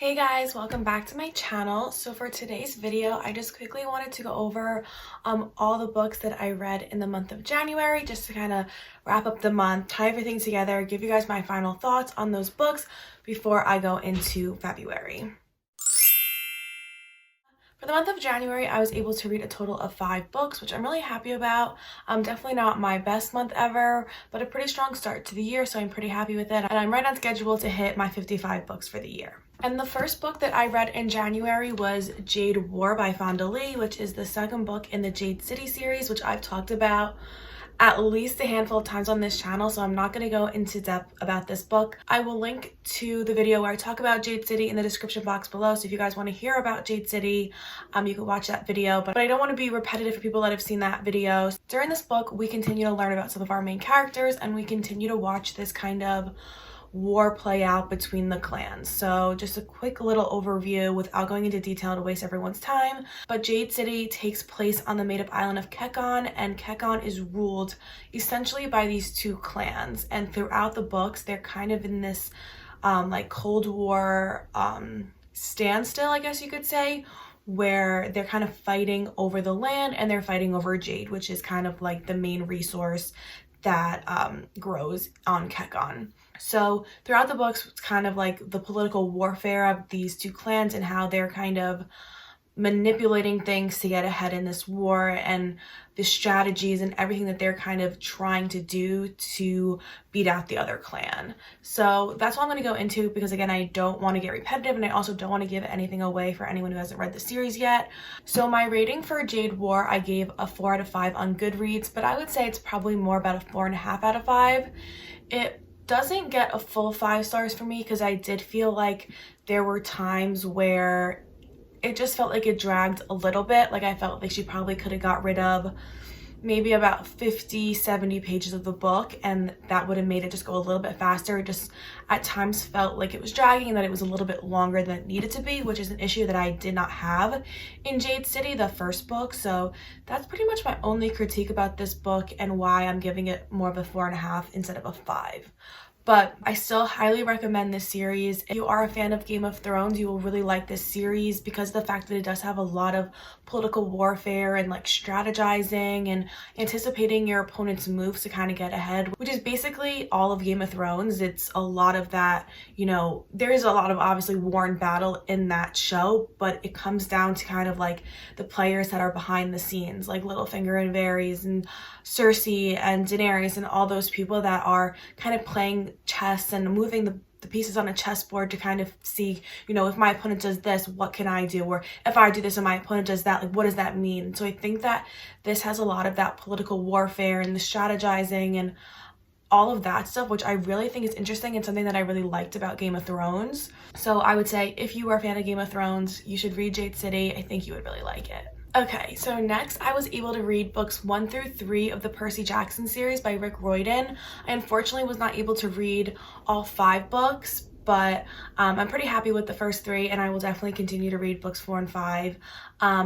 Hey guys, welcome back to my channel. So for today's video, I just quickly wanted to go over all the books that I read in the month of January, just to kind of wrap up the month, tie everything together, give you guys my final thoughts on those books before I go into February. For the month of January, I was able to read a total of 5 books, which I'm really happy about. Definitely not my best month ever, but a pretty strong start to the year, so I'm pretty happy with it. And I'm right on schedule to hit my 55 books for the year. And the first book that I read in January was Jade War by Fonda Lee, which is the second book in the Jade City series, which I've talked about at least a handful of times on this channel, so I'm not going to go into depth about this book. I will link to the video where I talk about Jade City in the description box below, so if you guys want to hear about Jade City, you can watch that video, but I don't want to be repetitive for people that have seen that video. During this book, we continue to learn about some of our main characters, and we continue to watch this kind of war play out between the clans. So just a quick little overview without going into detail to waste everyone's time. But Jade City takes place on the made-up island of Kekon, and Kekon is ruled essentially by these two clans. And throughout the books, they're kind of in this like Cold War standstill, I guess you could say, where they're kind of fighting over the land and they're fighting over jade, which is kind of like the main resource that grows on Kekon. So throughout the books, it's kind of like the political warfare of these two clans and how they're kind of manipulating things to get ahead in this war, and the strategies and everything that they're kind of trying to do to beat out the other clan. So that's what I'm going to go into, because again, I don't want to get repetitive and I also don't want to give anything away for anyone who hasn't read the series yet. So my rating for Jade War, I gave a 4 out of 5 on Goodreads, but I would say it's probably more about a 4.5 out of 5. It doesn't get a full 5 stars for me because I did feel like there were times where it just felt like it dragged a little bit. Like I felt like she probably could have got rid of maybe about 50-70 pages of the book, and that would have made it just go a little bit faster. It just at times felt like it was dragging and that it was a little bit longer than it needed to be, which is an issue that I did not have in Jade City, the first book. So that's pretty much my only critique about this book and why I'm giving it more of a 4.5 instead of a 5. But I still highly recommend this series. If you are a fan of Game of Thrones, you will really like this series because of the fact that it does have a lot of political warfare and like strategizing and anticipating your opponent's moves to kind of get ahead, which is basically all of Game of Thrones. It's a lot of that, you know, there is a lot of obviously war and battle in that show, but it comes down to kind of like the players that are behind the scenes, like Littlefinger and Varys and Cersei and Daenerys and all those people that are kind of playing chess and moving the pieces on a chessboard to kind of see, you know, if my opponent does this, what can I do? Or if I do this and my opponent does that, like what does that mean? So I think that this has a lot of that political warfare and the strategizing and all of that stuff, which I really think is interesting and something that I really liked about Game of Thrones. So I would say if you are a fan of Game of Thrones, you should read Jade City. I think you would really like it. Okay, so next I was able to read books 1 through 3 of the Percy Jackson series by Riordan. I unfortunately was not able to read all 5 books, but I'm pretty happy with the first 3, and I will definitely continue to read books 4 and 5,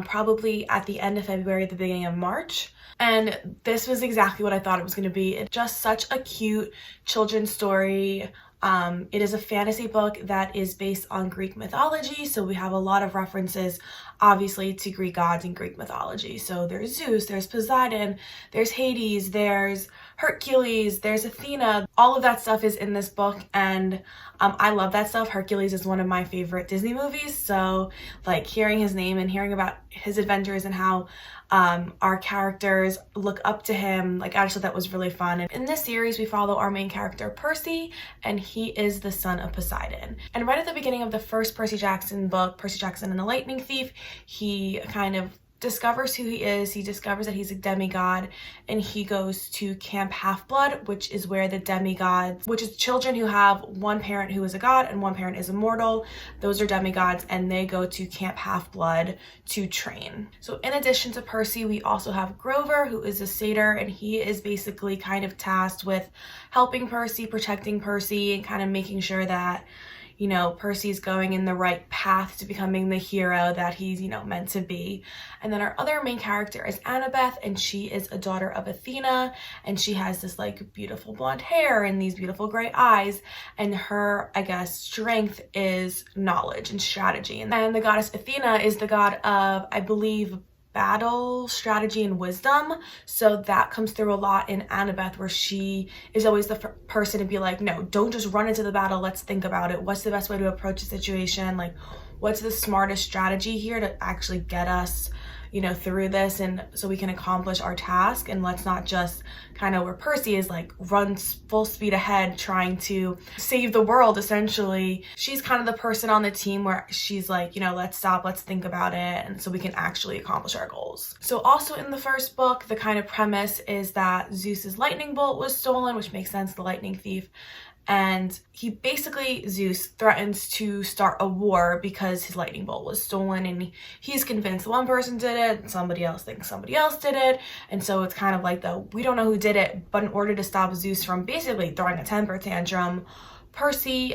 probably at the end of February, at the beginning of March. And this was exactly what I thought it was going to be. It's just such a cute children's story. It is a fantasy book that is based on Greek mythology, so we have a lot of references obviously to Greek gods and Greek mythology. So there's Zeus, there's Poseidon, there's Hades, there's Hercules, there's Athena. All of that stuff is in this book, and I love that stuff. Hercules is one of my favorite Disney movies, so like hearing his name and hearing about his adventures and how our characters look up to him, like I just thought that was really fun. And in this series we follow our main character Percy, and he is the son of Poseidon. And right at the beginning of the first Percy Jackson book, Percy Jackson and the Lightning Thief, he kind of discovers who he is. He discovers that he's a demigod, and he goes to Camp Half-Blood, which is where the demigods, which is children who have one parent who is a god and one parent is immortal. Those are demigods, and they go to Camp Half-Blood to train. So in addition to Percy, we also have Grover, who is a satyr, and he is basically kind of tasked with helping Percy, protecting Percy, and kind of making sure that, you know, Percy's going in the right path to becoming the hero that he's, you know, meant to be. And then our other main character is Annabeth, and she is a daughter of Athena, and she has this like beautiful blonde hair and these beautiful gray eyes, and her, I guess, strength is knowledge and strategy. And the goddess Athena is the god of, I believe, battle, strategy, and wisdom. So that comes through a lot in Annabeth, where she is always the person to be like, no, don't just run into the battle, let's think about it. What's the best way to approach the situation? Like, what's the smartest strategy here to actually get us, you know, through this, and so we can accomplish our task? And let's not just kind of where Percy is like runs full speed ahead trying to save the world essentially. She's kind of the person on the team where she's like, you know, let's stop, let's think about it, and so we can actually accomplish our goals. So also in the first book, the kind of premise is that Zeus's lightning bolt was stolen, which makes sense, the lightning thief. And he basically, Zeus threatens to start a war because his lightning bolt was stolen, and he's convinced one person did it and somebody else thinks somebody else did it. And so it's kind of like we don't know who did it, but in order to stop Zeus from basically throwing a temper tantrum, Percy,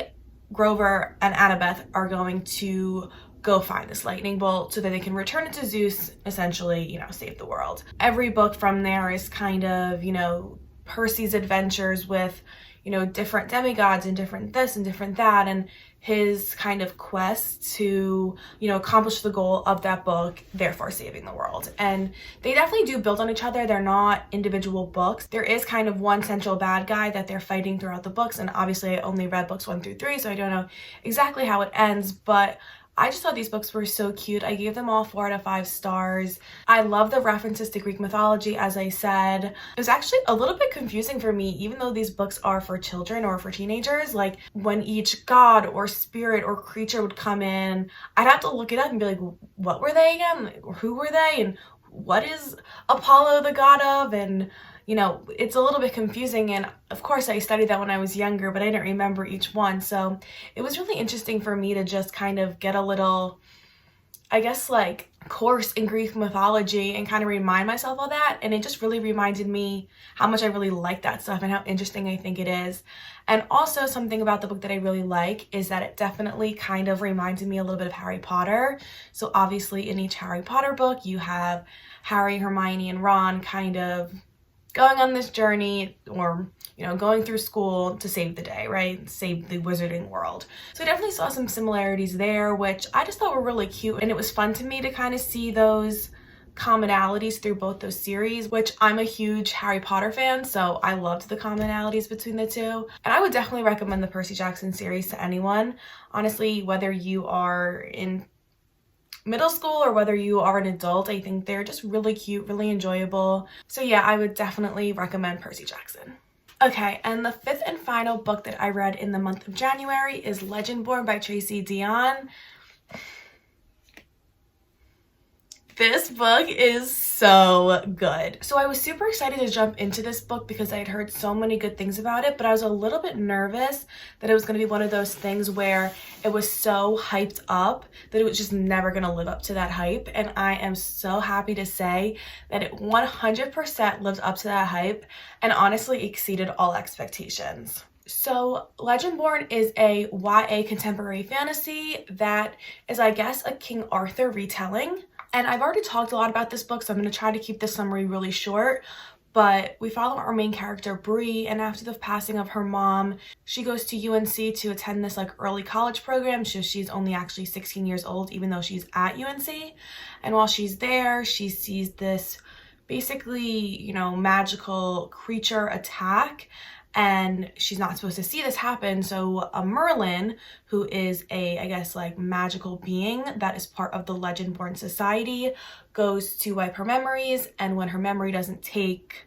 Grover, and Annabeth are going to go find this lightning bolt so that they can return it to Zeus, essentially, you know, save the world. Every book from there is kind of, you know, Percy's adventures with, you know, different demigods and different this and different that, and his kind of quest to, you know, accomplish the goal of that book, therefore saving the world. And they definitely do build on each other. They're not individual books. There is kind of one central bad guy that they're fighting throughout the books, and obviously I only read books 1 through 3, so I don't know exactly how it ends, but I just thought these books were so cute. I gave them all 4 out of 5 stars. I love the references to Greek mythology, as I said. It was actually a little bit confusing for me, even though these books are for children or for teenagers. Like, when each god or spirit or creature would come in, I'd have to look it up and be like, what were they again? Who were they? And what is Apollo the god of? And, you know, it's a little bit confusing, and of course I studied that when I was younger, but I didn't remember each one. So it was really interesting for me to just kind of get a little, I guess, like, course in Greek mythology and kind of remind myself of that. And it just really reminded me how much I really like that stuff and how interesting I think it is. And also, something about the book that I really like is that it definitely kind of reminded me a little bit of Harry Potter. So obviously in each Harry Potter book you have Harry, Hermione, and Ron kind of going on this journey, or, you know, going through school to save the day, right? Save the wizarding world. So I definitely saw some similarities there, which I just thought were really cute, and it was fun to me to kind of see those commonalities through both those series, which I'm a huge Harry Potter fan, so I loved the commonalities between the two. And I would definitely recommend the Percy Jackson series to anyone. Honestly, whether you are in middle school or whether you are an adult, I think they're just really cute, really enjoyable. So yeah, I would definitely recommend Percy Jackson. Okay, and the 5th and final book that I read in the month of January is Legendborn by Tracy Dion. This book is so good. So I was super excited to jump into this book because I had heard so many good things about it, but I was a little bit nervous that it was going to be one of those things where it was so hyped up that it was just never going to live up to that hype. And I am so happy to say that it 100% lived up to that hype and honestly exceeded all expectations. So Legendborn is a YA contemporary fantasy that is, I guess, a King Arthur retelling. And I've already talked a lot about this book, so I'm going to try to keep this summary really short. But we follow our main character, Bree, and after the passing of her mom, she goes to UNC to attend this like early college program. So she's only actually 16 years old, even though she's at UNC. And while she's there, she sees this basically, you know, magical creature attack. And she's not supposed to see this happen, so a Merlin, who is a, I guess, like magical being that is part of the Legendborn society, goes to wipe her memories, and when her memory doesn't take,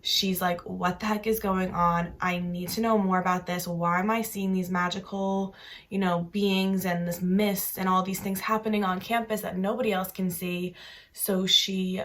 she's like, what the heck is going on? I need to know more about this. Why am I seeing these magical, you know, beings and this mist and all these things happening on campus that nobody else can see? So she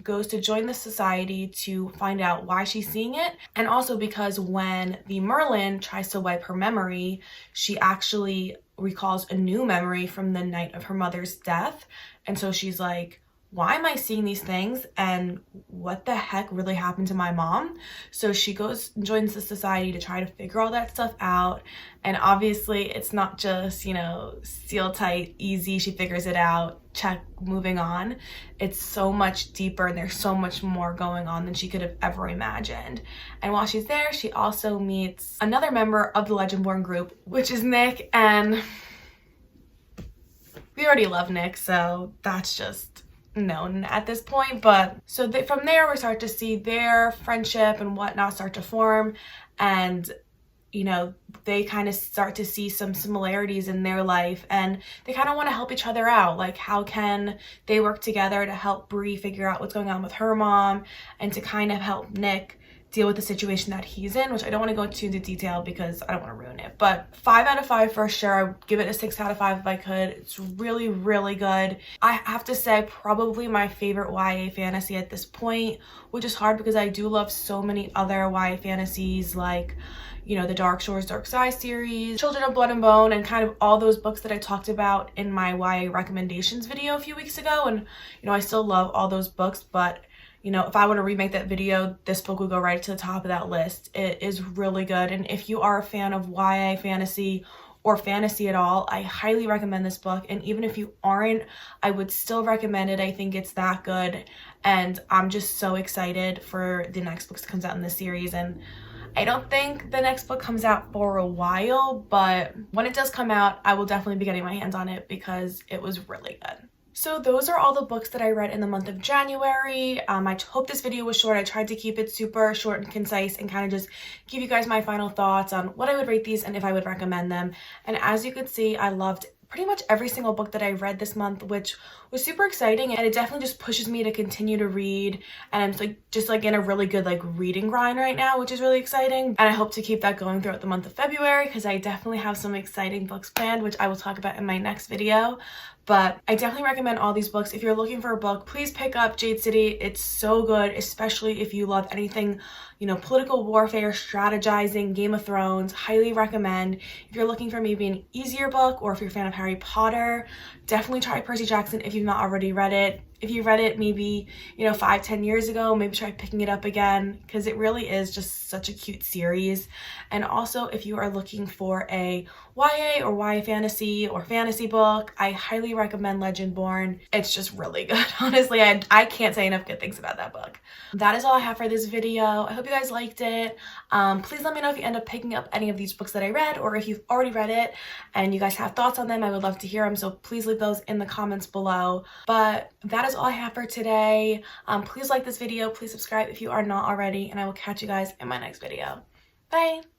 goes to join the society to find out why she's seeing it. And also because when the Merlin tries to wipe her memory, she actually recalls a new memory from the night of her mother's death. And so she's like, why am I seeing these things and what the heck really happened to my mom? So she goes and joins the society to try to figure all that stuff out. And obviously it's not just, you know, seal tight, easy, she figures it out, check, moving on. It's so much deeper and there's so much more going on than she could have ever imagined. And while she's there, she also meets another member of the Legendborn group, which is Nick, and we already love Nick, so that's just known at this point. But so from there we start to see their friendship and whatnot start to form, and you know, they kind of start to see some similarities in their life, and they kind of want to help each other out. Like, how can they work together to help Bree figure out what's going on with her mom, and to kind of help Nick deal with the situation that he's in, which I don't want to go too into detail because I don't want to ruin it. But 5 out of 5 for sure. I would give it a 6 out of 5 if I could. It's really, really good. I have to say probably my favorite YA fantasy at this point, which is hard because I do love so many other YA fantasies, like, you know, the Dark Shores, Dark Sky series, Children of Blood and Bone, and kind of all those books that I talked about in my YA recommendations video a few weeks ago. And, you know, I still love all those books, but you know, if I were to remake that video, this book would go right to the top of that list. It is really good. And if you are a fan of YA fantasy or fantasy at all, I highly recommend this book. And even if you aren't, I would still recommend it. I think it's that good. And I'm just so excited for the next book that comes out in this series. And I don't think the next book comes out for a while, but when it does come out, I will definitely be getting my hands on it because it was really good. So those are all the books that I read in the month of January. I hope this video was short. I tried to keep it super short and concise and kind of just give you guys my final thoughts on what I would rate these and if I would recommend them. And as you could see, I loved pretty much every single book that I read this month, which was super exciting, and it definitely just pushes me to continue to read, and I'm just in a really good reading grind right now, which is really exciting. And I hope to keep that going throughout the month of February because I definitely have some exciting books planned, which I will talk about in my next video. But I definitely recommend all these books. If you're looking for a book, please pick up Jade City. It's so good, especially if you love anything, you know, political warfare, strategizing, Game of Thrones. Highly recommend. If you're looking for maybe an easier book, or if you're a fan of Harry Potter, definitely try Percy Jackson if you've not already read it. If you read it maybe, you know, 5-10 years ago, maybe try picking it up again because it really is just such a cute series. And also, if you are looking for a YA or YA fantasy or fantasy book, I highly recommend Legendborn. It's just really good. Honestly, I can't say enough good things about that book. That is all I have for this video. I hope you guys liked it. Please let me know if you end up picking up any of these books that I read, or if you've already read it and you guys have thoughts on them. I would love to hear them, so please leave those in the comments below. But that is all I have for today. Please like this video, please subscribe if you are not already, and I will catch you guys in my next video. Bye!